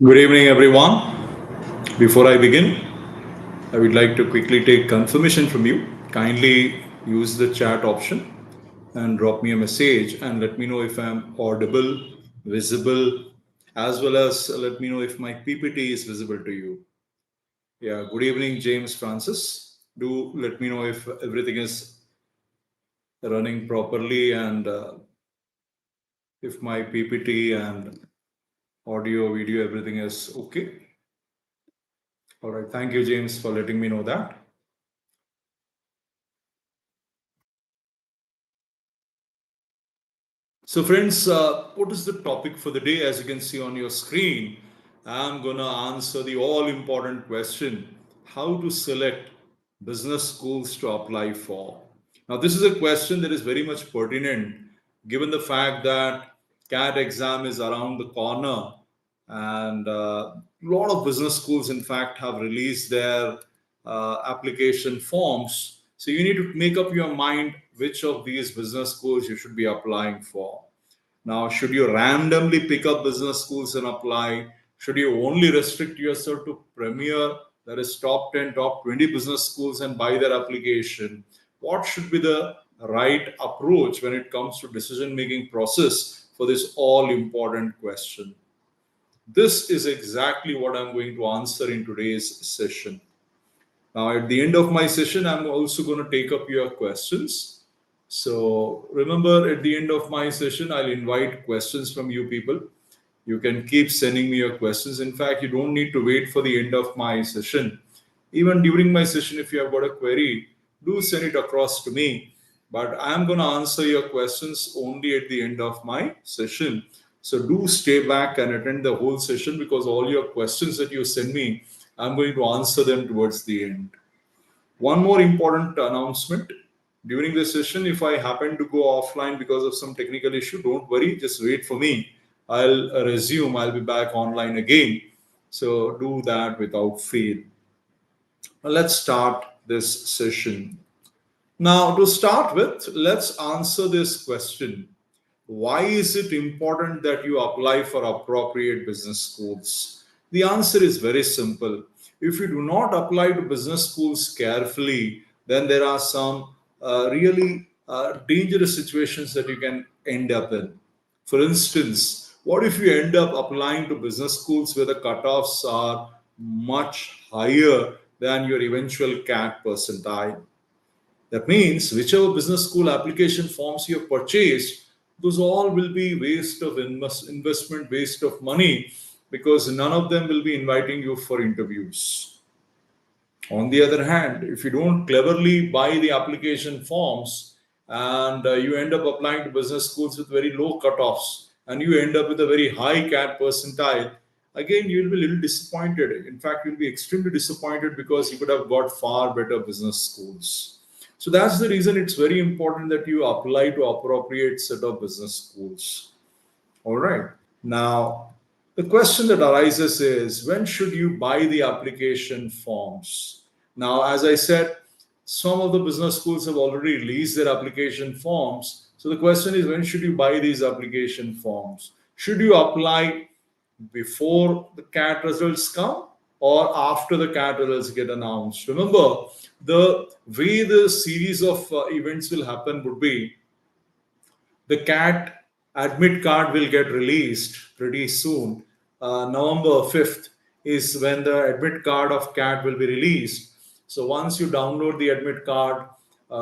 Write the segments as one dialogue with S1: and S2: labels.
S1: Good evening, everyone. Before I begin, I would like to quickly take confirmation from you. Kindly use the chat option and drop me a message and let me know if I'm audible, visible, as well as let me know if my PPT is visible to you. Yeah, good evening, James Francis. Do let me know if everything is running properly and if my PPT and audio, video, everything is okay. All right. Thank you, James, for letting me know that. So friends, what is the topic for the day? As you can see on your screen, I'm going to answer the all important question, how to select business schools to apply for. Now, this is a question that is very much pertinent given the fact that CAT exam is around the corner and a lot of business schools, in fact, have released their application forms. So you need to make up your mind which of these business schools you should be applying for. Now, should you randomly pick up business schools and apply? Should you only restrict yourself to premier, that is top 10, top 20 business schools and buy their application? What should be the right approach when it comes to decision-making process for this all-important question? This is exactly what I'm going to answer in today's session. Now, at the end of my session, I'm also going to take up your questions. So remember, at the end of my session, I'll invite questions from you people. You can keep sending me your questions. In fact, you don't need to wait for the end of my session. Even during my session, if you have got a query, do send it across to me. But I'm going to answer your questions only at the end of my session. So do stay back and attend the whole session because all your questions that you send me, I'm going to answer them towards the end. One more important announcement. During the session, if I happen to go offline because of some technical issue, don't worry, just wait for me. I'll resume, I'll be back online again. So do that without fail. Now let's start this session. Now, to start with, let's answer this question. Why is it important that you apply for appropriate business schools? The answer is very simple. If you do not apply to business schools carefully, then there are some really dangerous situations that you can end up in. For instance, what if you end up applying to business schools where the cutoffs are much higher than your eventual CAT percentile? That means whichever business school application forms you have purchased, those all will be waste of investment, waste of money, because none of them will be inviting you for interviews. On the other hand, if you don't cleverly buy the application forms and you end up applying to business schools with very low cutoffs and you end up with a very high CAT percentile, again, you'll be a little disappointed. In fact, you'll be extremely disappointed because you could have got far better business schools. So that's the reason it's very important that you apply to appropriate set of business schools. All right. Now, the question that arises is, when should you buy the application forms? Now, as I said, some of the business schools have already released their application forms. So the question is, when should you buy these application forms? Should you apply before the CAT results come or after the CAT results get announced? Remember, the way the series of events will happen would be the CAT admit card will get released pretty soon. November 5th is when the admit card of CAT will be released. So once you download the admit card,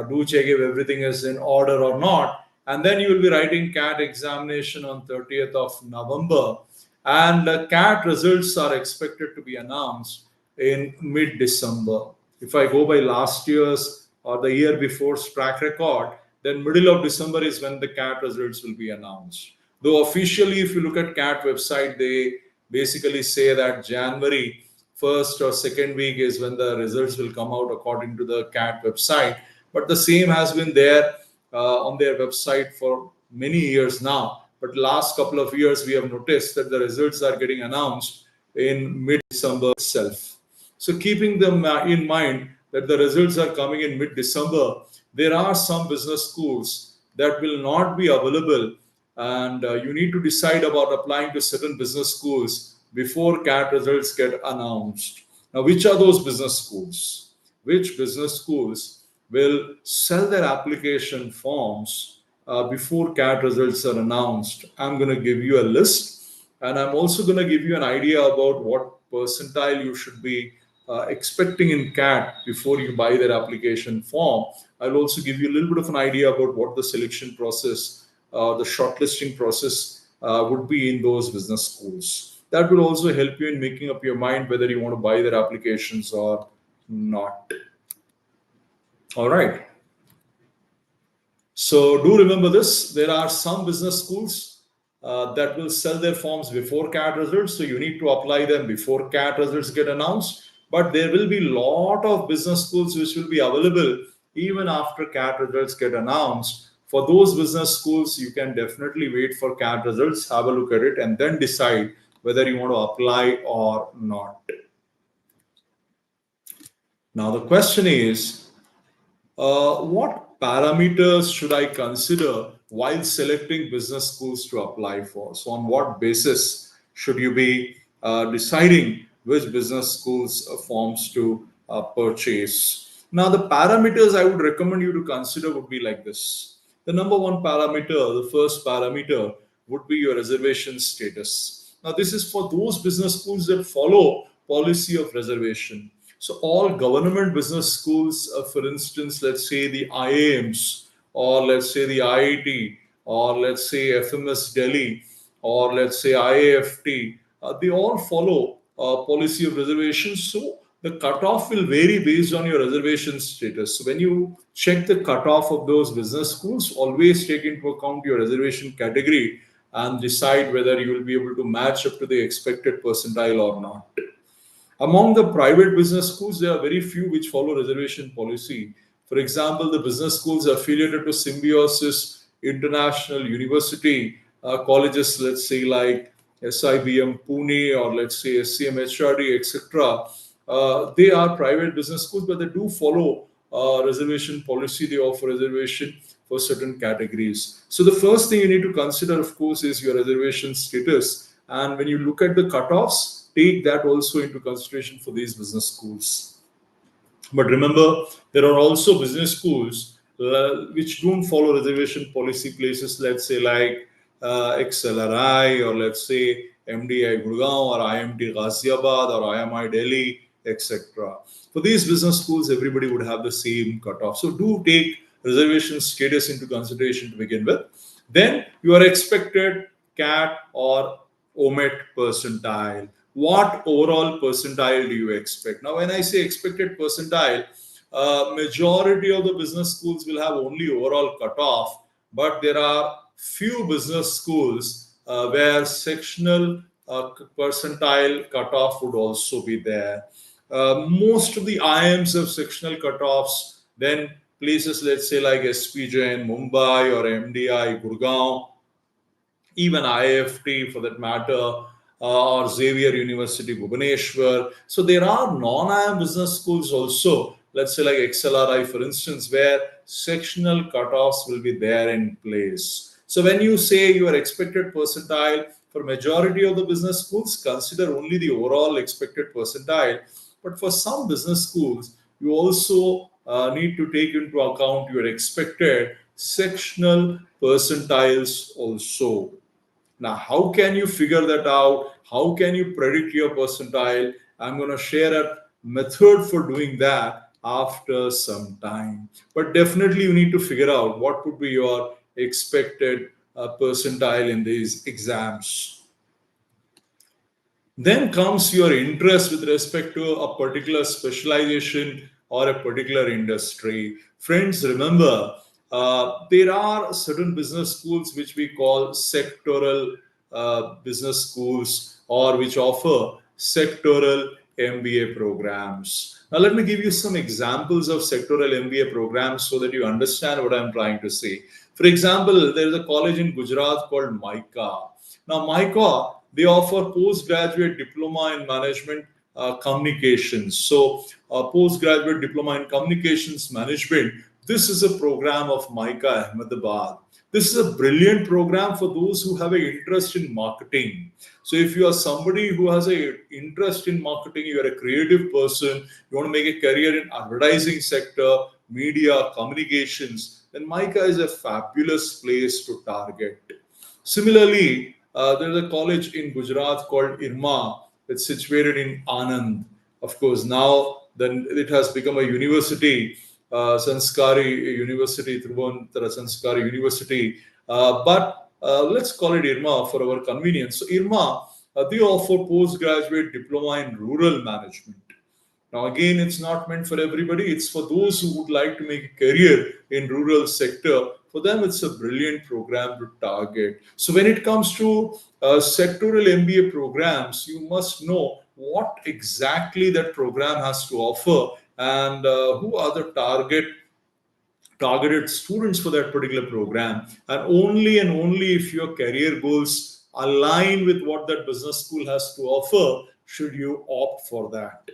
S1: do check if everything is in order or not. And then you will be writing CAT examination on 30th of November. And the CAT results are expected to be announced in mid-December. If I go by last year's or the year before's track record, then middle of December is when the CAT results will be announced. Though officially, if you look at CAT website, they basically say that January 1st or second week is when the results will come out according to the CAT website. But the same has been there on their website for many years now. But last couple of years, we have noticed that the results are getting announced in mid-December itself. So keeping them in mind that the results are coming in mid-December, there are some business schools that will not be available, and you need to decide about applying to certain business schools before CAT results get announced. Now, which are those business schools? Which business schools will sell their application forms before CAT results are announced? I'm going to give you a list, and I'm also going to give you an idea about what percentile you should be expecting in CAT before you buy their application form. I'll also give you a little bit of an idea about what the selection process, the shortlisting process would be in those business schools. That will also help you in making up your mind whether you want to buy their applications or not. All right. So do remember this. There are some business schools that will sell their forms before CAT results. So you need to apply them before CAT results get announced. But there will be a lot of business schools which will be available even after CAT results get announced. For those business schools, you can definitely wait for CAT results, have a look at it, and then decide whether you want to apply or not. Now, the question is, what parameters should I consider while selecting business schools to apply for? So, on what basis should you be deciding which business schools forms to purchase? Now, the parameters I would recommend you to consider would be like this. The number one parameter, the first parameter, would be your reservation status. Now, this is for those business schools that follow policy of reservation. So all government business schools, for instance, let's say the IIMs, or let's say the IIT, or let's say FMS Delhi, or let's say IAFT, they all follow policy of reservation. So the cutoff will vary based on your reservation status. So when you check the cutoff of those business schools, always take into account your reservation category and decide whether you will be able to match up to the expected percentile or not. Among the private business schools, there are very few which follow reservation policy. For example, the business schools affiliated to Symbiosis International University, colleges, let's say like SIBM Pune, or let's say SCM HRD, etc. They are private business schools, but they do follow reservation policy. They offer reservation for certain categories. So the first thing you need to consider, of course, is your reservation status. And when you look at the cutoffs, take that also into consideration for these business schools. But remember, there are also business schools which don't follow reservation policy, places, let's say like XLRI, or let's say MDI Gurgaon, or IMT Ghaziabad, or IMI Delhi, etc. For these business schools, everybody would have the same cutoff. So do take reservation status into consideration to begin with. Then your expected CAT or OMET percentile. What overall percentile do you expect? Now, when I say expected percentile, majority of the business schools will have only overall cutoff, but there are few business schools where sectional percentile cutoff would also be there. Most of the IIMs have sectional cutoffs. Then places, let's say like SPJ in Mumbai, or MDI Gurgaon, even IFT for that matter, or Xavier University, Bhubaneswar. So there are non-IIM business schools also, let's say like XLRI, for instance, where sectional cutoffs will be there in place. So when you say your expected percentile, for majority of the business schools, consider only the overall expected percentile. But for some business schools, you also need to take into account your expected sectional percentiles also. Now, how can you figure that out? How can you predict your percentile? I'm going to share a method for doing that after some time. But definitely you need to figure out what would be your expected percentile in these exams. Then comes your interest with respect to a particular specialization or a particular industry. Friends, remember, there are certain business schools which we call sectoral business schools, or which offer sectoral MBA programs. Now, let me give you some examples of sectoral MBA programs so that you understand what I'm trying to say. For example, there is a college in Gujarat called MICA. Now, MICA, they offer postgraduate diploma in management communications. So, postgraduate diploma in communications management This is a program of Micah Ahmedabad. This is a brilliant program for those who have an interest in marketing. So if you are somebody who has an interest in marketing, you are a creative person, you want to make a career in advertising sector, media, communications, then Micah is a fabulous place to target. Similarly, there's a college in Gujarat called IRMA. It's situated in Anand. Of course, now then it has become a university, Sanskari University, Trivandrum Sanskari University. But let's call it IRMA for our convenience. So IRMA, they offer postgraduate diploma in rural management. Now, again, it's not meant for everybody. It's for those who would like to make a career in rural sector. For them, it's a brilliant program to target. So when it comes to sectoral MBA programs, you must know what exactly that program has to offer and who are the targeted students for that particular program. And only if your career goals align with what that business school has to offer should you opt for that.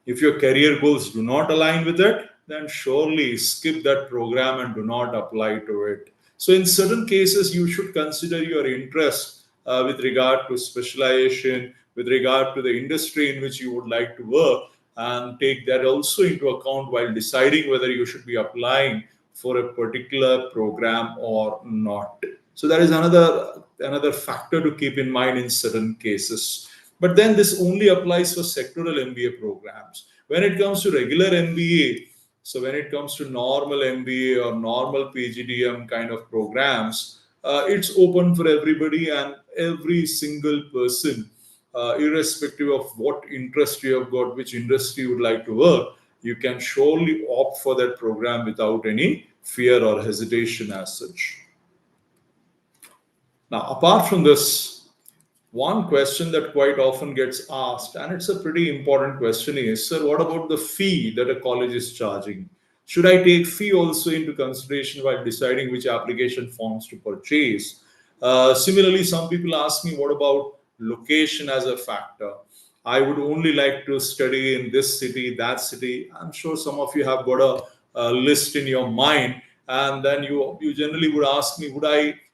S1: If your career goals do not align with it, then surely skip that program and do not apply to it. So, in certain cases, you should consider your interest with regard to specialization, with regard to the industry in which you would like to work, and take that also into account while deciding whether you should be applying for a particular program or not. So, that is another factor to keep in mind in certain cases. But then this only applies for sectoral MBA programs. When it comes to regular MBA, so when it comes to normal MBA or normal PGDM kind of programs, it's open for everybody and every single person, irrespective of what interest you have got, which industry you would like to work, you can surely opt for that program without any fear or hesitation as such. Now, apart from this, one question that quite often gets asked, and it's a pretty important question, is, sir, what about the fee that a college is charging? Should I take fee also into consideration while deciding which application forms to purchase? Similarly, some people ask me, what about location as a factor? I would only like to study in this city, that city. I'm sure some of you have got a list in your mind, and then you generally would ask me,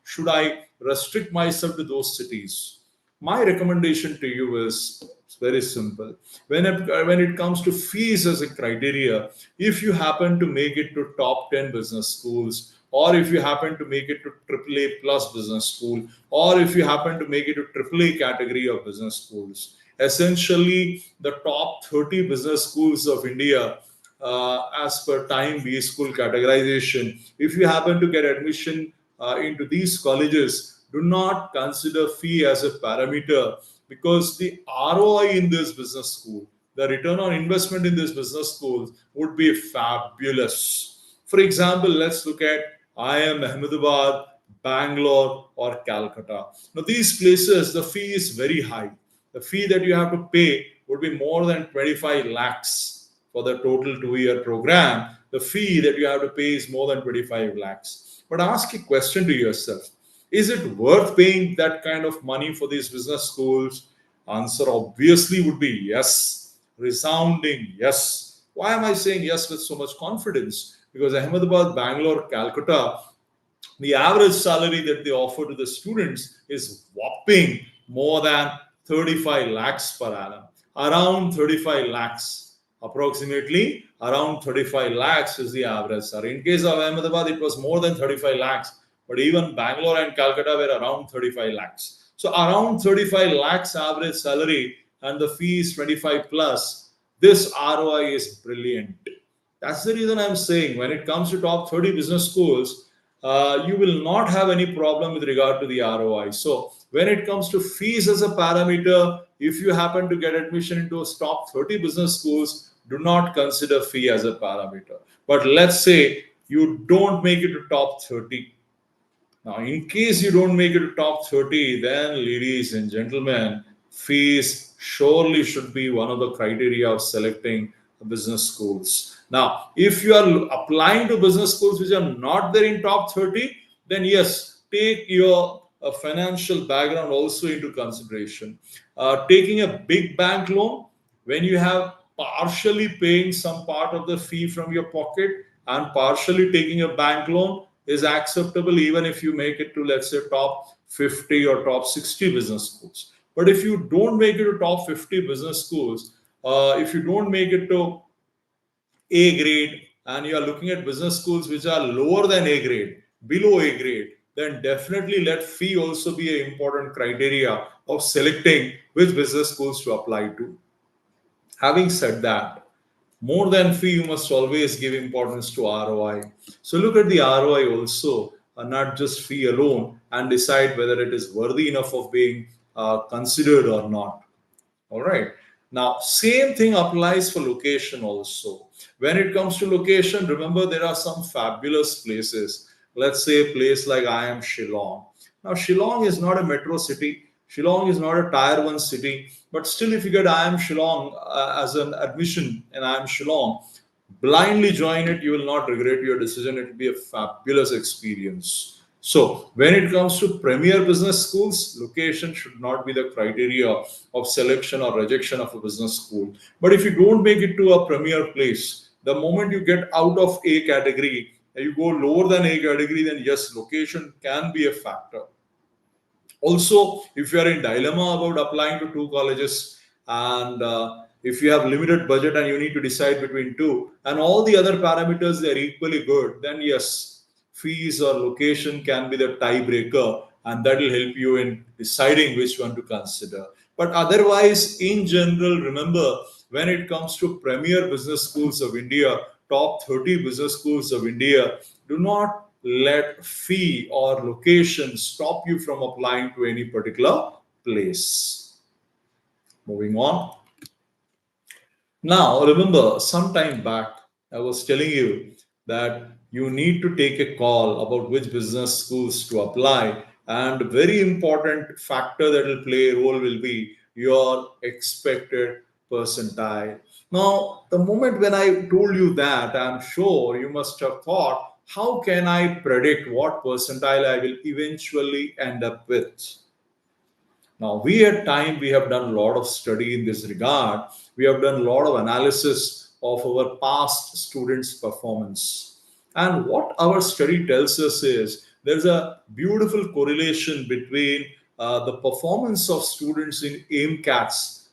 S1: should I restrict myself to those cities? My recommendation to you is very simple. When it comes to fees as a criteria, if you happen to make it to top 10 business schools, or if you happen to make it to AAA plus business school, or if you happen to make it to AAA category of business schools, essentially the top 30 business schools of India, as per TIME4EDUCATION school categorization, if you happen to get admission into these colleges, do not consider fee as a parameter, because the ROI in this business school, the return on investment in this business schools would be fabulous. For example, let's look at IIM Ahmedabad, Bangalore, or Calcutta. Now, these places, the fee is very high. The fee that you have to pay would be more than 25 lakhs for the total 2-year program. The fee that you have to pay is more than 25 lakhs. But ask a question to yourself. Is it worth paying that kind of money for these business schools? Answer obviously would be yes. Resounding yes. Why am I saying yes with so much confidence? Because Ahmedabad, Bangalore, Calcutta, the average salary that they offer to the students is whopping more than 35 lakhs per annum. Around 35 lakhs. Approximately around 35 lakhs is the average salary. In case of Ahmedabad, it was more than 35 lakhs. But even Bangalore and Calcutta were around 35 lakhs. So around 35 lakhs average salary and the fee is 25 plus. This ROI is brilliant. That's the reason I'm saying when it comes to top 30 business schools, you will not have any problem with regard to the ROI. So when it comes to fees as a parameter, if you happen to get admission into top 30 business schools, do not consider fee as a parameter. But let's say you don't make it to top 30. Now, in case you don't make it to top 30, then ladies and gentlemen, fees surely should be one of the criteria of selecting business schools. Now, if you are applying to business schools which are not there in top 30, then yes, take your financial background also into consideration. Taking a big bank loan when you have partially paying some part of the fee from your pocket, and partially taking a bank loan is acceptable even if you make it to, let's say, top 50 or top 60 business schools. But if you don't make it to top 50 business schools, if you don't make it to A grade, and you are looking at business schools which are lower than A grade, below A grade, then definitely let fee also be an important criteria of selecting which business schools to apply to. Having said that, more than fee, you must always give importance to ROI. So look at the ROI also, not just fee alone, and decide whether it is worthy enough of being considered or not. All right. Now, same thing applies for location also. When it comes to location, remember there are some fabulous places. Let's say a place like I am Shillong. Now, Shillong is not a metro city. Shillong is not a tier 1 city. But still, if you get I am Shillong as an admission and I am Shillong, blindly join it, you will not regret your decision. It will be a fabulous experience. So when it comes to premier business schools, location should not be the criteria of selection or rejection of a business school. But if you don't make it to a premier place, the moment you get out of A category and you go lower than A category, then yes, location can be a factor. Also, if you are in dilemma about applying to two colleges, and if you have limited budget and you need to decide between two, and all the other parameters they are equally good, then yes, fees or location can be the tiebreaker, and that will help you in deciding which one to consider. But otherwise, in general, remember, when it comes to premier business schools of India, top 30 business schools of India, do not let fee or location stop you from applying to any particular place. Moving on. Now, remember, some time back, I was telling you that you need to take a call about which business schools to apply. And a very important factor that will play a role will be your expected percentile. Now, the moment when I told you that, I'm sure you must have thought, how can I predict what percentile I will eventually end up with? Now, we at TIME, we have done a lot of study in this regard. We have done a lot of analysis of our past students' performance. And what our study tells us is there's a beautiful correlation between the performance of students in aimcats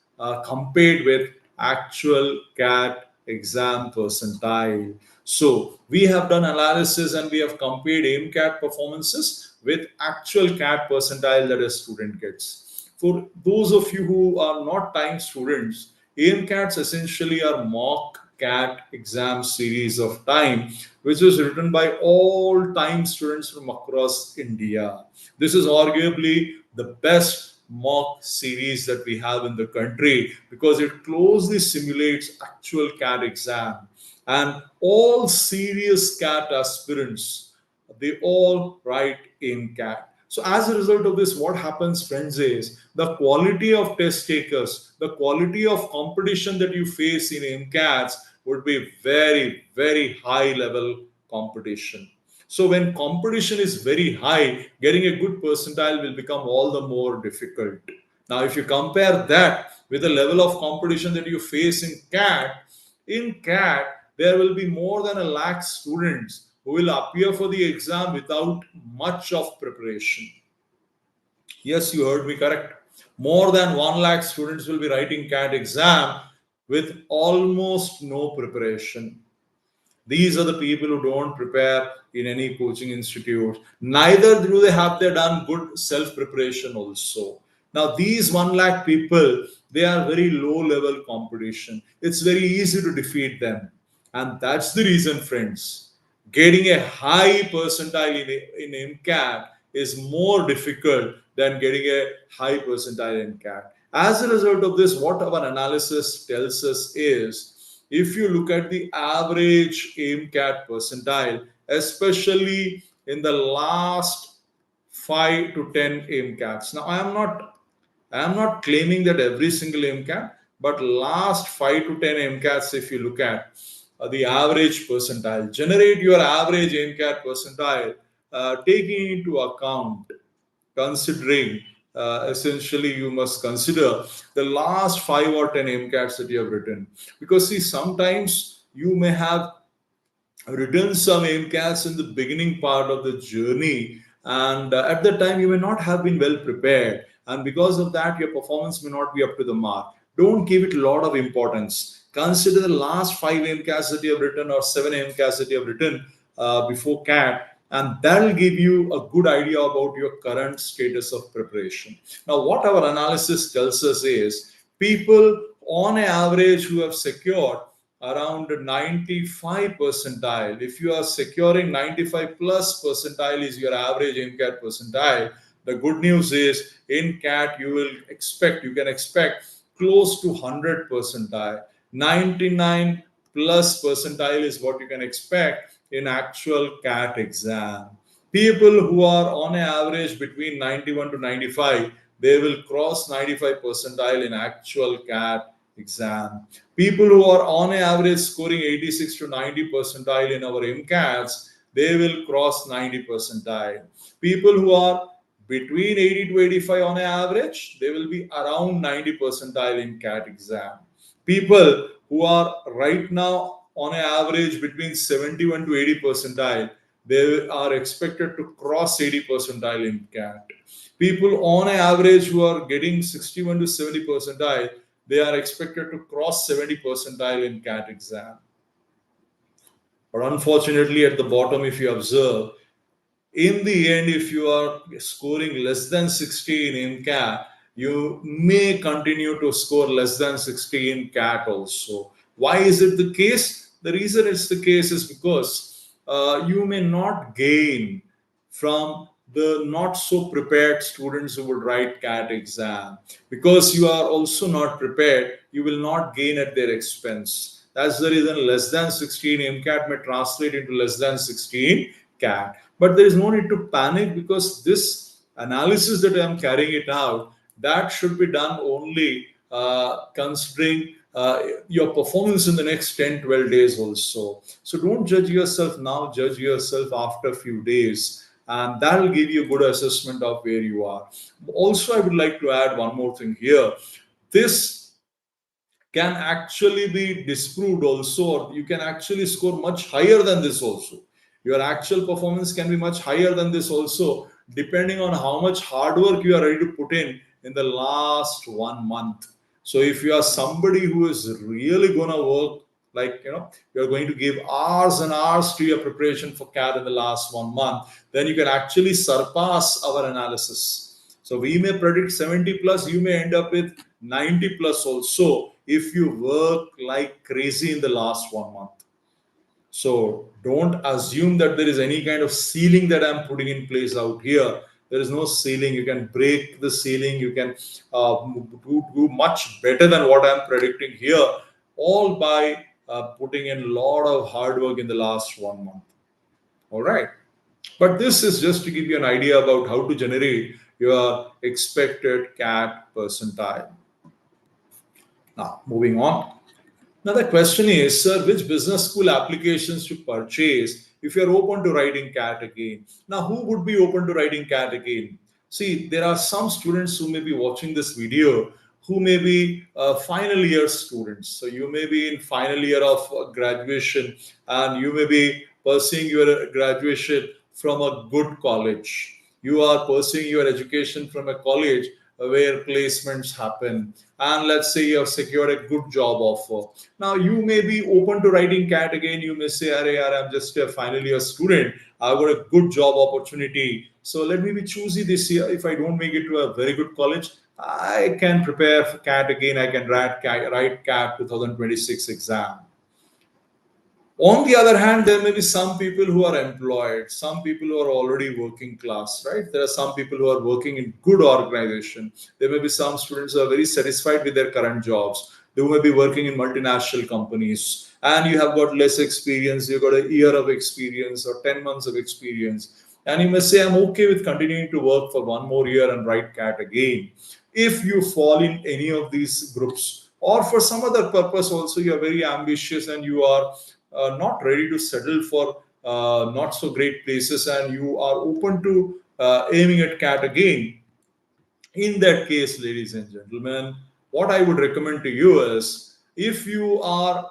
S1: compared with actual CAT exam percentile. So we have done analysis and we have compared aimcat performances with actual CAT percentile that a student gets. For those of you who are not TIME students, aimcats essentially are mock CAT exam series of TIME, which was written by all TIME students from across India. This is arguably the best mock series that we have in the country because it closely simulates actual CAT exam. And all serious CAT aspirants, they all write aimcat. So as a result of this, what happens, friends, is the quality of test takers, the quality of competition that you face in MCATs would be very, very high level competition. So when competition is very high, getting a good percentile will become all the more difficult. Now, if you compare that with the level of competition that you face in CAT, there will be more than 1 lakh students who will appear for the exam without much of preparation. Yes, you heard me correct. More than 1 lakh students will be writing CAT exam with almost no preparation. These are the people who don't prepare in any coaching institute. Neither do they have they done good self-preparation also. Now, these 1 lakh people, they are very low level competition. It's very easy to defeat them. And that's the reason, friends, getting a high percentile in MCAT is more difficult than getting a high percentile in CAT. As a result of this, what our analysis tells us is, if you look at the average AIMCAT percentile, especially in the last 5 to 10 AIMCATs. Now, I am not claiming that every single AIMCAT, but last 5 to 10 AIMCATs, if you look at the average percentile, generate your average AIMCAT percentile, taking into account, considering essentially you must consider the last 5 or 10 MCATs that you have written. Because see, sometimes you may have I've written some aimcats in the beginning part of the journey, and at that time you may not have been well prepared, and because of that your performance may not be up to the mark. Don't give it a lot of importance. Consider the last 5 aimcats that you have written or 7 aimcats that you have written before cat, and that will give you a good idea about your current status of preparation. Now what our analysis tells us is people on average who have secured around 95 percentile. If you are securing 95 plus percentile is your average in CAT percentile, the good news is in CAT you can expect close to 100 percentile. 99 plus percentile is what you can expect in actual CAT exam. People who are on average between 91 to 95, they will cross 95 percentile in actual CAT exam. People who are on average scoring 86 to 90 percentile in our MCATs, they will cross 90 percentile. People who are between 80 to 85 on average, they will be around 90 percentile in CAT exam. People who are right now on average between 71 to 80 percentile, they are expected to cross 80 percentile in CAT. People on average who are getting 61 to 70 percentile, they are expected to cross 70 percentile in CAT exam. But unfortunately, at the bottom, if you observe, in the end, if you are scoring less than 60 in CAT, you may continue to score less than 60 in CAT also. Why is it the case? The reason it's the case is because you may not gain from the not so prepared students who would write CAT exam. Because you are also not prepared, you will not gain at their expense. That's the reason less than 16 MCAT may translate into less than 16 CAT. But there is no need to panic because this analysis that I am carrying it out, that should be done only considering your performance in the next 10-12 days also. So don't judge yourself now, judge yourself after a few days, and that will give you a good assessment of where you are. Also, I would like to add one more thing here. This can actually be disproved also, or you can actually score much higher than this also. Your actual performance can be much higher than this also, depending on how much hard work you are ready to put in the last 1 month. So if you are somebody who is really going to work, like you're going to give hours and hours to your preparation for CAT in the last 1 month, then you can actually surpass our analysis. So we may predict 70 plus, you may end up with 90 plus also if you work like crazy in the last 1 month. So don't assume that there is any kind of ceiling that I'm putting in place out here. There is no ceiling. You can break the ceiling. You can do much better than what I'm predicting here, all by putting in a lot of hard work in the last 1 month. All right. But this is just to give you an idea about how to generate your expected CAT percentile. Now, moving on. Now, the question is, sir, which business school applications to purchase if you're open to writing CAT again? Now, who would be open to writing CAT again? See, there are some students who may be watching this video who may be final year students. So, you may be in final year of graduation and you may be pursuing your graduation from a good college. You are pursuing your education from a college where placements happen, and let's say you have secured a good job offer. Now you may be open to writing CAT again. You may say, I'm just a final year student, I've got a good job opportunity, so let me be choosy this year. If I don't make it to a very good college, I can prepare for CAT again. I can write CAT 2026 exam. On the other hand, there may be some people who are employed, some people who are already working class, right? There are some people who are working in good organization. There may be some students who are very satisfied with their current jobs. They may be working in multinational companies, and you have got less experience. You've got a year of experience or 10 months of experience. And you may say, I'm okay with continuing to work for one more year and write CAT again. If you fall in any of these groups, or for some other purpose also, you are very ambitious and you are not ready to settle for not so great places and you are open to aiming at CAT again, in that case, ladies and gentlemen, what I would recommend to you is, if you are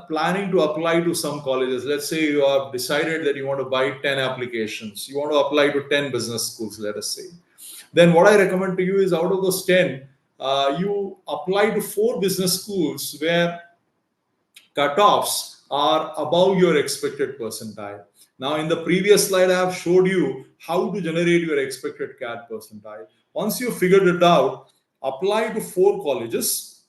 S1: planning to apply to some colleges. Let's say you have decided that you want to buy 10 applications. You want to apply to 10 business schools, let us say. Then what I recommend to you is out of those 10, you apply to 4 business schools where cutoffs are above your expected percentile. Now, in the previous slide, I have showed you how to generate your expected CAT percentile. Once you figured it out, apply to 4 colleges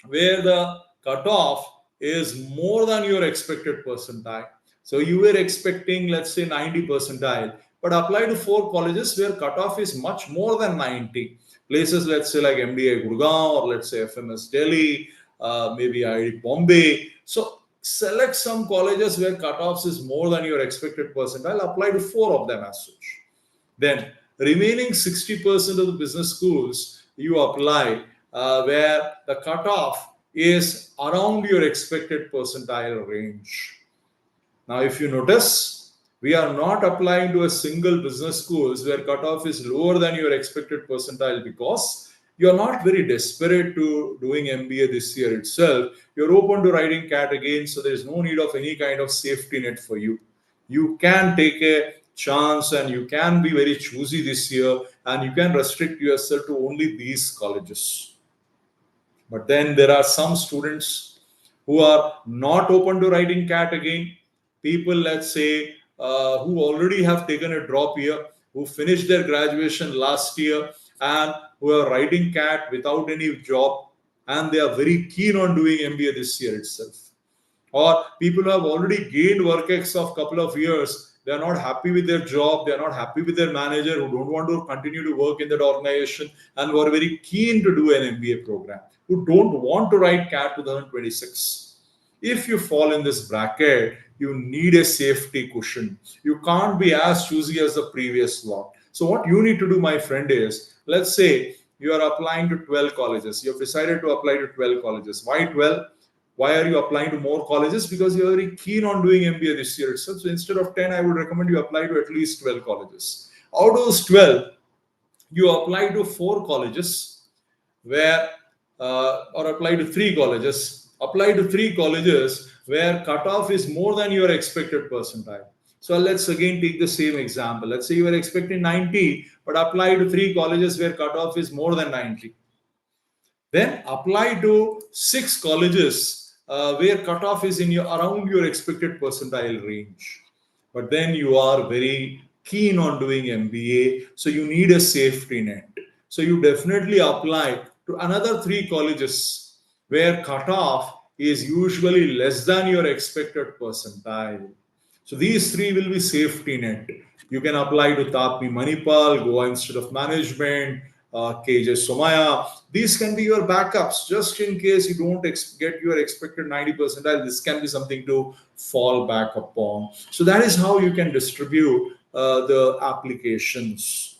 S1: where the cutoff is more than your expected percentile. So you were expecting, let's say, 90 percentile, but apply to 4 colleges where cutoff is much more than 90. Places, let's say, like MBA Gurgaon, or let's say FMS Delhi, maybe IIT Bombay. So select some colleges where cutoffs is more than your expected percentile, apply to 4 of them as such. Then remaining 60% of the business schools you apply where the cutoff is around your expected percentile range. Now, if you notice, we are not applying to a single business schools where cutoff is lower than your expected percentile because you are not very desperate to doing MBA this year itself. You're open to writing CAT again, so there is no need of any kind of safety net for you. You can take a chance and you can be very choosy this year, and you can restrict yourself to only these colleges. But then there are some students who are not open to writing CAT again. People, let's say, who already have taken a drop year, who finished their graduation last year and who are writing CAT without any job, and they are very keen on doing MBA this year itself. Or people who have already gained work ex of couple of years, they are not happy with their job, they are not happy with their manager, who don't want to continue to work in that organization and who are very keen to do an MBA program, who don't want to write CAT 2026. If you fall in this bracket, you need a safety cushion. You can't be as choosy as the previous lot. So what you need to do, my friend, is, let's say you are applying to 12 colleges. You have decided to apply to 12 colleges. Why 12? Why are you applying to more colleges? Because you are very keen on doing MBA this year itself. So instead of 10, I would recommend you apply to at least 12 colleges. Out of those 12, you apply to 4 colleges where, or apply to 3 colleges. Apply to 3 colleges where cutoff is more than your expected percentile. So let's again take the same example. Let's say you were expecting 90, but apply to 3 colleges where cutoff is more than 90. Then apply to 6 colleges where cutoff is in around your expected percentile range. But then you are very keen on doing MBA, so you need a safety net. So you definitely apply to another 3 colleges where cutoff is usually less than your expected percentile. So these 3 will be safety net. You can apply to TIME Manipal, Goa Institute of Management, KJ Somaya. These can be your backups just in case you don't get your expected 90 percentile. This can be something to fall back upon. So that is how you can distribute the applications.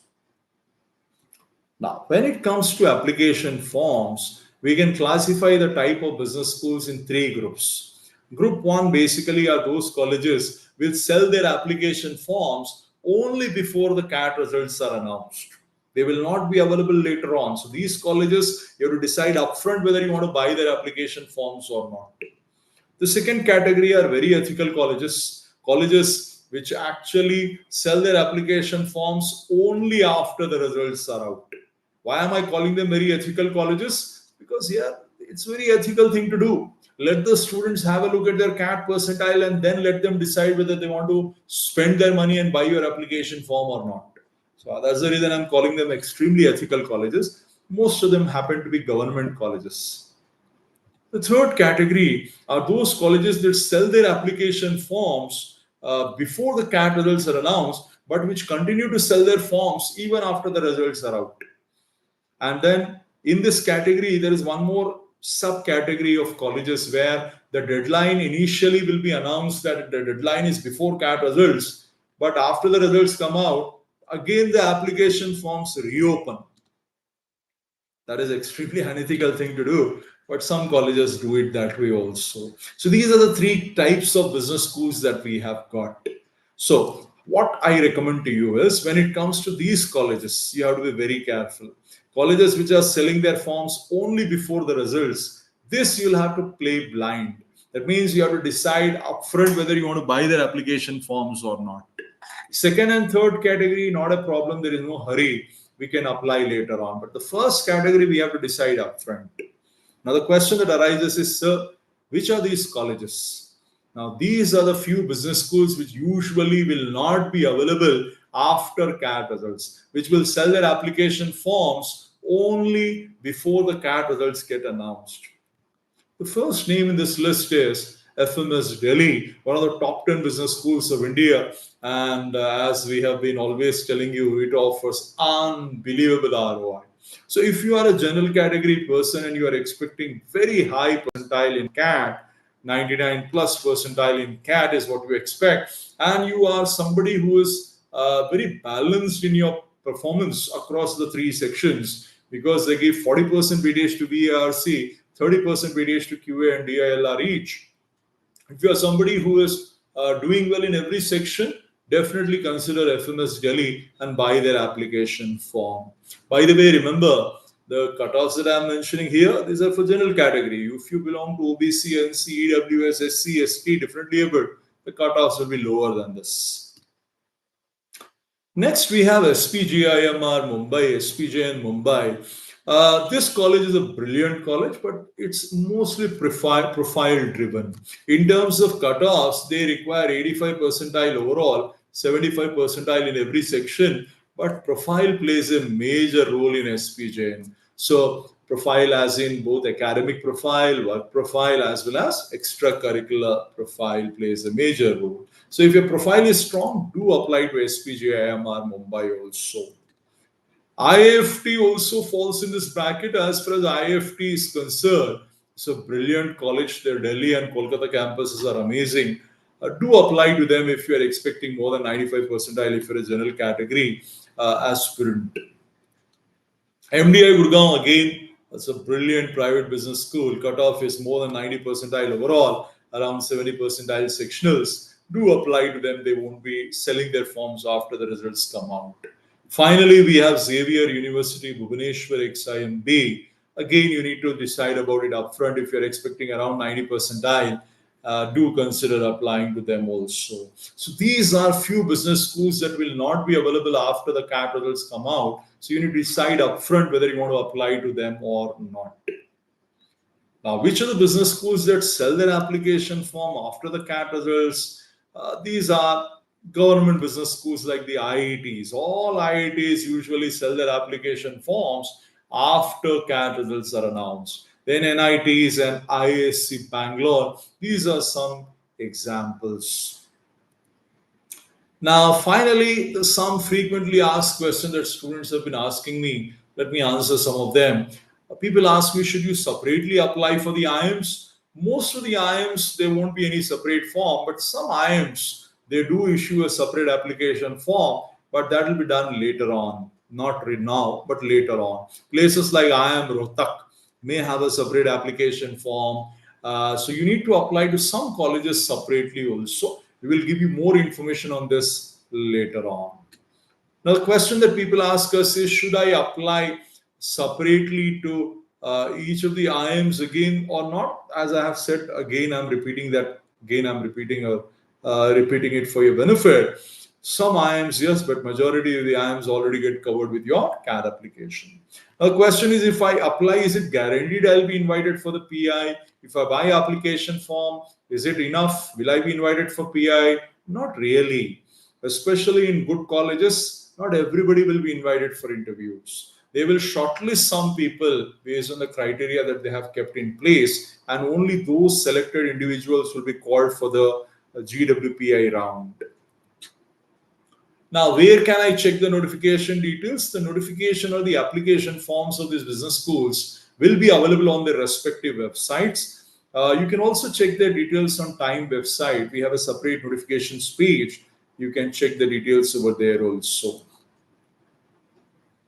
S1: Now, when it comes to application forms, we can classify the type of business schools in 3 groups. Group 1 basically are those colleges will sell their application forms only before the CAT results are announced. They will not be available later on. So these colleges, you have to decide upfront whether you want to buy their application forms or not. The second category are very ethical colleges, colleges which actually sell their application forms only after the results are out. Why am I calling them very ethical colleges? Because here, it's very ethical thing to do. Let the students have a look at their CAT percentile and then let them decide whether they want to spend their money and buy your application form or not. So that's the reason I'm calling them extremely ethical colleges. Most of them happen to be government colleges. The third category are those colleges that sell their application forms before the CAT results are announced, but which continue to sell their forms even after the results are out. And then in this category, there is one more subcategory of colleges where the deadline initially will be announced that the deadline is before CAT results, but after the results come out, again the application forms reopen. That is extremely unethical thing to do, but some colleges do it that way also. So these are the 3 types of business schools that we have got. So what I recommend to you is, when it comes to these colleges, you have to be very careful. Colleges which are selling their forms only before the results, this you'll have to play blind. That means you have to decide upfront whether you want to buy their application forms or not. Second and third category, not a problem. There is no hurry. We can apply later on. But the first category, we have to decide upfront. Now, the question that arises is, sir, which are these colleges? Now, these are the few business schools which usually will not be available after CAT results, which will sell their application forms only before the CAT results get announced. The first name in this list is FMS Delhi, one of the top 10 business schools of India. And as we have been always telling you, it offers unbelievable ROI. So if you are a general category person and you are expecting very high percentile in CAT, 99 plus percentile in CAT is what you expect, and you are somebody who is very balanced in your performance across the three sections, because they give 40% weightage to VARC, 30% weightage to QA and DILR each. If you are somebody who is doing well in every section, definitely consider FMS Delhi and buy their application form. By the way, remember, the cutoffs that I am mentioning here, these are for general category. If you belong to OBC, NC, EWS, SC, ST, differently abled, the cutoffs will be lower than this. Next, we have SPGIMR Mumbai, SPJN Mumbai. This college is a brilliant college, but it's mostly profile driven. In terms of cutoffs, they require 85 percentile overall, 75 percentile in every section, but profile plays a major role in SPJN. So profile as in both academic profile, work profile, as well as extracurricular profile plays a major role. So if your profile is strong, do apply to SPGIMR Mumbai also. IFT also falls in this bracket as far as IFT is concerned. It's a brilliant college. Their Delhi and Kolkata campuses are amazing. Do apply to them if you are expecting more than 95 percentile if you're a general category aspirant. MDI Gurgaon, again, it's a brilliant private business school. Cutoff is more than 90 percentile overall, around 70 percentile sectionals. Do apply to them. They won't be selling their forms after the results come out. Finally, we have Xavier University, Bhubaneswar XIMB. Again, you need to decide about it upfront. If you're expecting around 90 percentile, do consider applying to them also. So these are few business schools that will not be available after the CAT results come out. So you need to decide upfront whether you want to apply to them or not. Now, which are the business schools that sell their application form after the CAT results? These are government business schools like the IITs. All IITs usually sell their application forms after CAT results are announced. Then NITs and ISC Bangalore. These are some examples. Now, finally, some frequently asked questions that students have been asking me. Let me answer some of them. People ask me, should you separately apply for the IIMs? Most of the IIMs, there won't be any separate form, but some IIMs, they do issue a separate application form, but that will be done later on. Not right now, but later on. Places like IIM Rohtak may have a separate application form. So you need to apply to some colleges separately also. We will give you more information on this later on. Now, the question that people ask us is, should I apply separately to each of the IIMs again or not? As I have said, again, I'm repeating that. Again, I'm repeating it for your benefit. Some IIMs, yes, but majority of the IIMs already get covered with your CAT application. Now, the question is, if I apply, is it guaranteed I'll be invited for the PI? If I buy application form, is it enough? Will I be invited for PI? Not really. Especially in good colleges, not everybody will be invited for interviews. They will shortlist some people based on the criteria that they have kept in place, and only those selected individuals will be called for the GWPI round. Now, where can I check the notification details? The notification or the application forms of these business schools will be available on their respective websites. You can also check their details on TIME website. We have a separate notifications page. You can check the details over there also.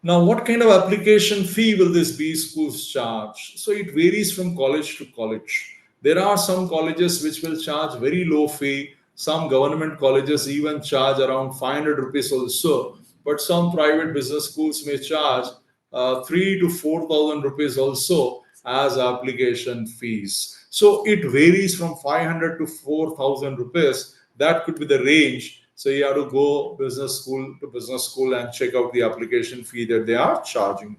S1: Now, what kind of application fee will these B schools charge? So it varies from college to college. There are some colleges which will charge very low fee. Some government colleges even charge around 500 rupees also. But some private business schools may charge 3,000 to 4,000 rupees also as application fees. So it varies from 500 to 4,000 rupees. That could be the range. So you have to go business school to business school and check out the application fee that they are charging.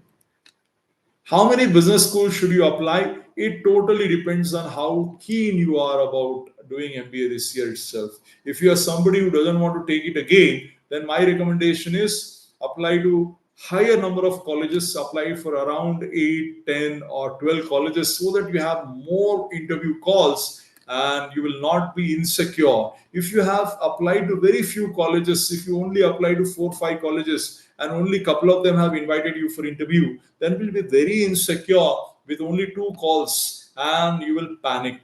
S1: How many business schools should you apply? It totally depends on how keen you are about doing MBA this year itself. If you are somebody who doesn't want to take it again, then my recommendation is apply to higher number of colleges, apply for around 8, 10 or 12 colleges so that you have more interview calls and you will not be insecure. If you have applied to very few colleges, if you only apply to 4 5 colleges and only a couple of them have invited you for interview, then you will be very insecure with only 2 calls and you will panic.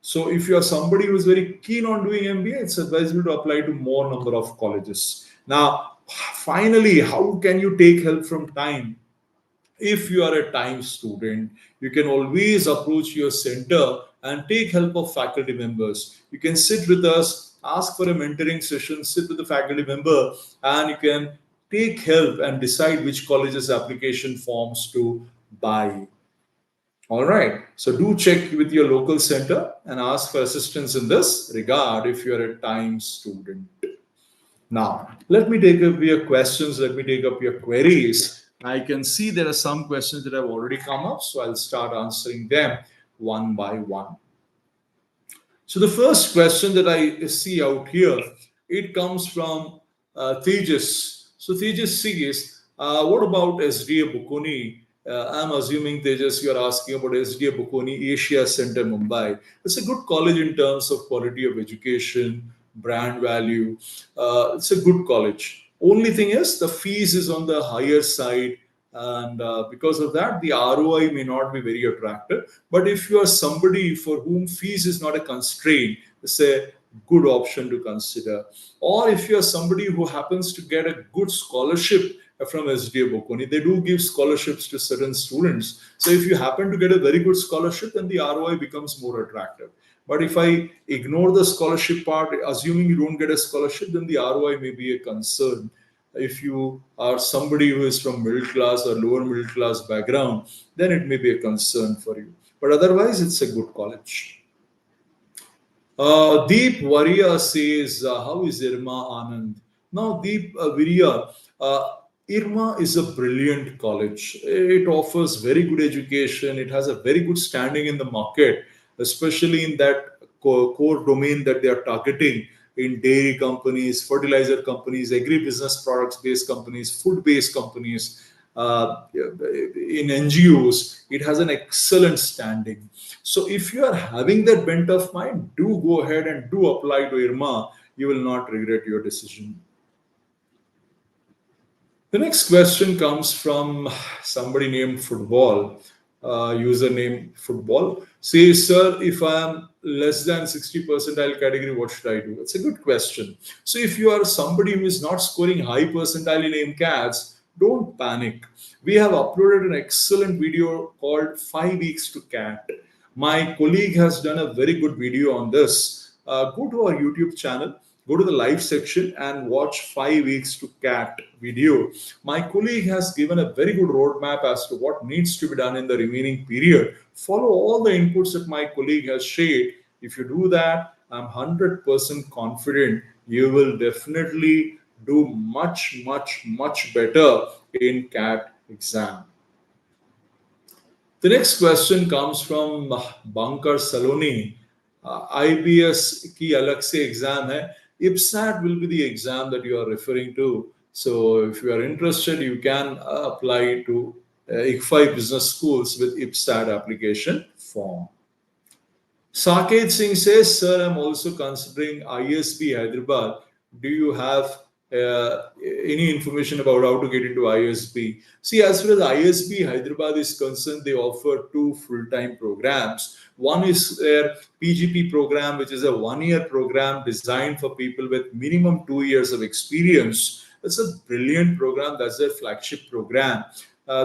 S1: So if you are somebody who is very keen on doing MBA, it's advisable to apply to more number of colleges. Now, finally, how can you take help from time? If you are a TIME student, you can always approach your center and take help of faculty members. You can sit with us, ask for a mentoring session, sit with the faculty member, and you can take help and decide which colleges application forms to buy. All right. So do check with your local center and ask for assistance in this regard if you are a TIME student. Now, let me take up your questions. Let me take up your queries. I can see there are some questions that have already come up, so I'll start answering them one by one. So the first question that I see out here, it comes from Tejas. So Tejas says, what about SDA Bukoni? I'm assuming, Tejas, you're asking about SDA Bukoni Asia Center Mumbai. It's a good college in terms of quality of education, brand value. It's a good college. Only thing is the fees is on the higher side, and because of that the ROI may not be very attractive. But if you are somebody for whom fees is not a constraint, it's a good option to consider. Or if you are somebody who happens to get a good scholarship from SDA Bocconi, they do give scholarships to certain students. So if you happen to get a very good scholarship, then the ROI becomes more attractive. But if I ignore the scholarship part, assuming you don't get a scholarship, then the ROI may be a concern. If you are somebody who is from middle class or lower middle class background, then it may be a concern for you. But otherwise, it's a good college. Deep Varia says, how is Irma Anand? Now, Deep Varia, Irma is a brilliant college. It offers very good education. It has a very good standing in the market, especially in that core domain that they are targeting in dairy companies, fertilizer companies, agri-business products-based companies, food-based companies, in NGOs. It has an excellent standing. So if you are having that bent of mind, do go ahead and do apply to IRMA. You will not regret your decision. The next question comes from somebody named Football, username Football. Says, sir, if I am less than 60 percentile category, what should I do? It's a good question. So if you are somebody who is not scoring high percentile in aimcats, don't panic. We have uploaded an excellent video called 5 Weeks to CAT. My colleague has done a very good video on this. Go to our YouTube channel, go to the live section and watch 5 Weeks to CAT video. My colleague has given a very good roadmap as to what needs to be done in the remaining period. Follow all the inputs that my colleague has shared. If you do that, I'm 100% confident you will definitely do much better in CAT exam. The next question comes from Bankar Saloni. IBS ki alag se exam hai. IPSAT will be the exam that you are referring to. So if you are interested, you can apply to ICFI business schools with IPSAT application form. Saket Singh says, sir, I'm also considering ISB Hyderabad. Do you have any information about how to get into ISB? See, as far as ISB Hyderabad is concerned, they offer 2 full-time programs. One is their PGP program, which is a 1-year program designed for people with minimum 2 years of experience. It's a brilliant program. That's their flagship program.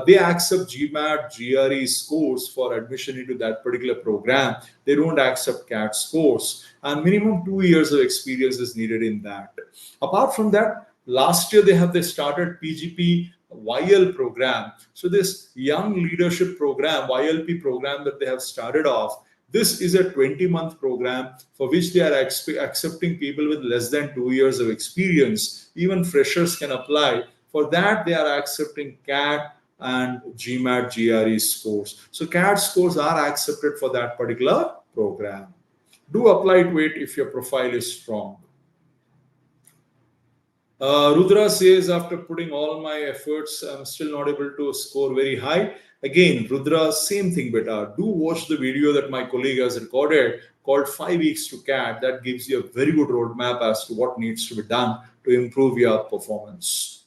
S1: They accept GMAT, GRE scores for admission into that particular program. They don't accept CAT scores. And minimum 2 years of experience is needed in that. Apart from that, last year they started PGP YL program. So this young leadership program, YLP program that they have started off, This is a 20-month program for which they are accepting people with less than 2 years of experience. Even freshers can apply. For that, they are accepting CAT and GMAT GRE scores. So CAT scores are accepted for that particular program. Do apply to it if your profile is strong. Rudra says, after putting all my efforts, I'm still not able to score very high. Again, Rudra, same thing, beta. Do watch the video that my colleague has recorded called 5 Weeks to CAT. That gives you a very good roadmap as to what needs to be done to improve your performance.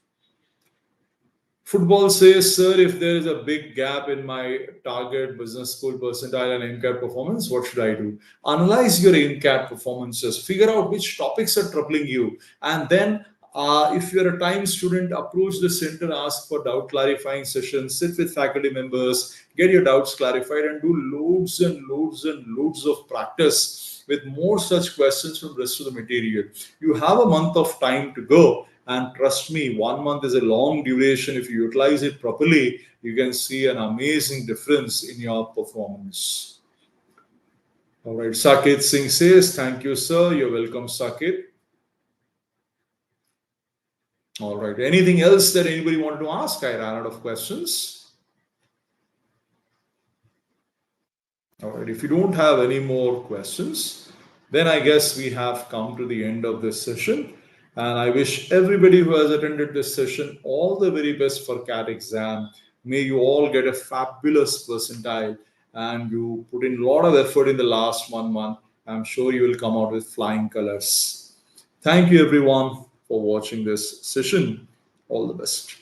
S1: Football says, sir, if there is a big gap in my target business school percentile and aimcat performance, what should I do? Analyze your aimcat performances, figure out which topics are troubling you, and then if you're a time student, approach the center, ask for doubt clarifying sessions, sit with faculty members, get your doubts clarified, and do loads and loads and loads of practice with more such questions from the rest of the material. You have a month of time to go. And trust me, 1 month is a long duration. If you utilize it properly, you can see an amazing difference in your performance. All right, Saket Singh says, thank you, sir. You're welcome, Saket. All right, anything else that anybody wanted to ask? I ran out of questions. All right, if you don't have any more questions, then I guess we have come to the end of this session. And I wish everybody who has attended this session all the very best for CAT exam. May you all get a fabulous percentile and you put in a lot of effort in the last 1 month. I'm sure you will come out with flying colors. Thank you everyone for watching this session. All the best.